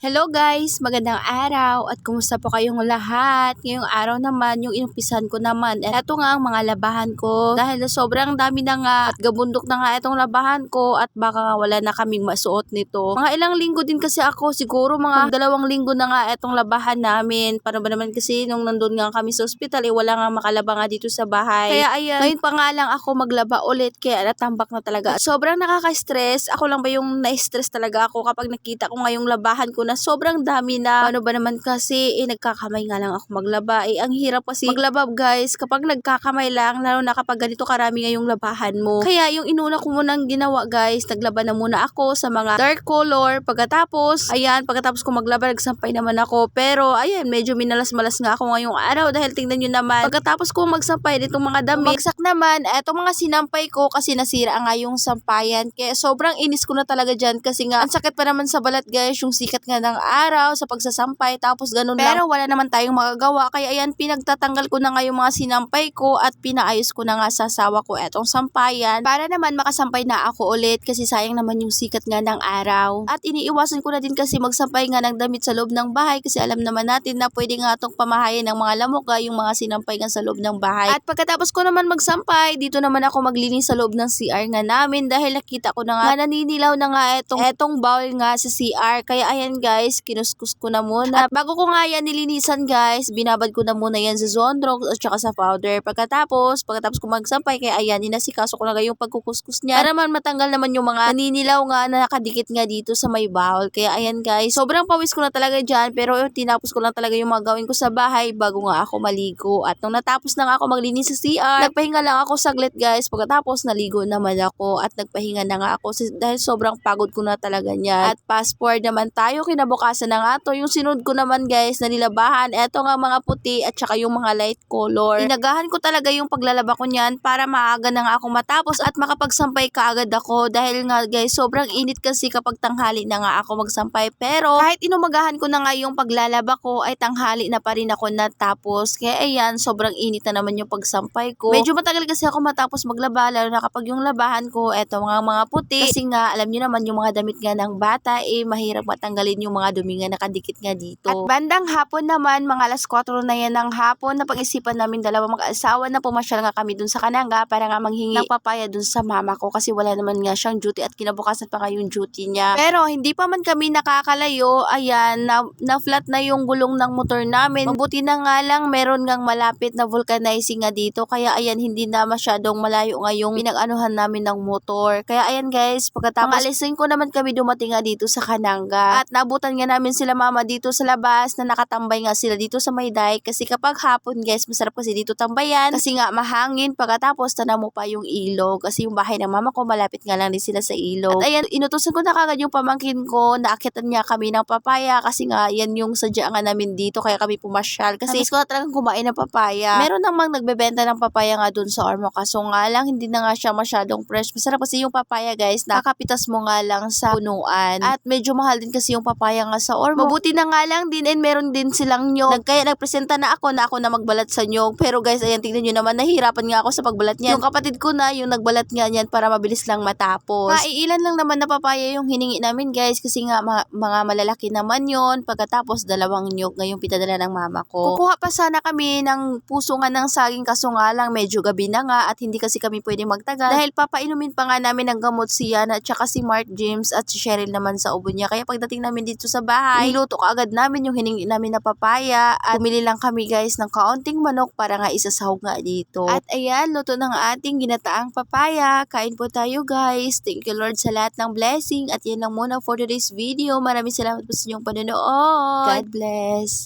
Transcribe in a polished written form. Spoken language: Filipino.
Hello guys, magandang araw at kumusta po kayong lahat? Ngayong araw naman, yung inumpisan ko naman. Ito nga ang mga labahan ko dahil sobrang dami na nga at gabundok na nga itong labahan ko at baka nga wala na kaming masuot nito. Mga ilang linggo din kasi ako, siguro mga 2 linggo na nga itong labahan namin. Paano ba naman kasi nung nandun nga kami sa ospital, wala nga makalaba nga dito sa bahay. Kaya ayan, ngayon pa nga lang ako maglaba ulit kaya natambak na talaga. Sobrang nakaka-stress. Ako lang ba yung na-stress talaga ako kapag nakita ko ngayong labahan ko na sobrang dami na. Paano ba naman kasi, nagkakamay nga lang ako maglaba. Ang hirap kasi maglaba guys kapag nagkakamay lang, lalo na kapag ganito karami ngayong labahan mo. Kaya yung inuna ko munang ginawa guys, naglaba na muna ako sa mga dark color. Pagkatapos ko maglaba, nagsampay naman ako. Pero ayan, medyo minalas-malas nga ako ngayong araw dahil tingnan nyo naman, pagkatapos ko magsampay ditong mga damit, bagsak naman, etong mga sinampay ko kasi nasira nga yung sampayan. Kaya sobrang inis ko na talaga dyan kasi nga, ang sakit pa naman sa balat guys, yung sikat nga ng araw sa pagsasampay, tapos ganun lang. Pero wala naman tayong magagawa, kaya ayan, pinagtatanggal ko na nga yung mga sinampay ko at pinaayos ko na nga sa asawa ko etong sampayan para naman makasampay na ako ulit kasi sayang naman yung sikat nga ng araw. At iniiwasan ko na din kasi magsampay nga ng damit sa loob ng bahay kasi alam naman natin na pwede nga itong pamahayan ng mga lamok yung mga sinampay nga sa loob ng bahay. At pagkatapos ko naman magsampay, dito naman ako maglinis sa loob ng CR nga namin dahil nakita ko na nga naninilaw na nga etong bowl nga sa CR. Kaya ayan guys, kinuskus ko na muna. At bago ko nga yan nilinisan guys, binabad ko na muna yan sa Zonrox at saka sa powder. Pagkatapos ko magsampay, kaya ayan, inasikaso ko na yung pagkukuskus niya para man matanggal naman yung mga naninilaw nga na nakadikit nga dito sa may bowl. Kaya ayan guys, sobrang pawis ko na talaga dyan, pero tinapos ko lang talaga yung mga gawin ko sa bahay bago nga ako maligo. At nung natapos na nga ako maglinis sa CR, nagpahinga lang ako saglit guys. Pagkatapos naligo naman ako at nagpahinga na nga ako dahil sobrang pagod ko na talaga niya. At fast forward naman tayo, kinabukasan na nga to. Yung sinunod ko naman guys na nilabahan, eto nga mga puti at saka yung mga light color. Inagahan ko talaga yung paglalaba ko niyan para maaga na nga ako matapos at makapagsampay kaagad ako dahil nga guys, sobrang init kasi kapag tanghali na nga ako magsampay. Pero kahit inumagahan ko na nga yung paglalaba ko, ay tanghali na pa rin ako natapos. Kaya ayan, sobrang init na naman yung pagsampay ko. Medyo matagal kasi ako matapos maglaba, lalo na kapag yung labahan ko, eto mga puti. Kasi nga, alam niyo naman yung mga damit nga ng bata, mahirap matanggalin yung mga dumi nga nakadikit nga dito. At bandang hapon naman, mga alas 4 na yan ng hapon, napag-isipan namin dalawang mag-asawa na pumasyal nga kami dun sa Kananga para nga manghingi ng papaya dun sa mama ko kasi wala naman nga siyang duty at kinabukasan pa nga yung duty niya. Pero hindi pa man kami nakakalayo, ayan, na-flat na yung gulong ng motor namin. Mabuti na nga lang, meron ngang malapit na vulcanizing nga dito, kaya ayan, hindi na masyadong malayo nga yung pinag-anuhan namin ng motor. Kaya ayan guys, pagkatapos alisin ko naman kami dumating nga dito sa Kananga at nabutan nga namin sila mama dito sa labas na nakatambay nga sila dito sa may dike kasi kapag hapon guys, masarap kasi dito tambayan kasi nga mahangin. Pagkatapos tanaw mo pa yung ilog kasi yung bahay ng mama ko malapit nga lang din sila sa ilog. At ayan, inutusan ko na kagad yung pamangkin ko, naakitan niya kami ng papaya kasi nga yan yung sadya nga namin dito kaya kami pumasyal kasi gusto ko na talagang kumain ng papaya. Meron namang nagbebenta ng papaya nga dun sa Ormo kaso nga lang hindi na nga siya masyadong fresh. Masarap kasi yung papaya guys, nakapitas mo nga lang sa punuan at medyo mahal din kasi yung papaya nga sa Ormo. Mabuti na nga lang din and meron din silang nyog. Kaya nagpresenta na ako na magbalat sa nyog. Pero guys, ayan, tingnan nyo naman, nahihirapan nga ako sa pagbalat niyan. Yung kapatid ko na yung nagbalat nga niyan para mabilis lang matapos. Maiilan lang naman na papaya yung hiningi namin guys kasi nga mga malalaki naman yon. Pagkatapos 2 nyog ngayong pinadala ng mama ko. Kukuha pa sana kami ng puso nga ng saging kaso nga lang medyo gabi na nga at hindi kasi kami pwedeng magtagal dahil papainumin pa nga namin ng gamot si Yana at saka si Mark James at si Cheryl naman sa ubo niya. Kaya pagdating namin dito sa bahay, niluto kaagad namin yung hiningi namin na papaya at bumili lang kami guys ng kaunting manok para nga isasahog nga dito. At ayan, luto ng ating ginataang papaya. Kain po tayo guys. Thank you Lord sa lahat ng blessing at yan lang muna for today's video. Maraming salamat po sa inyong panonood. God bless.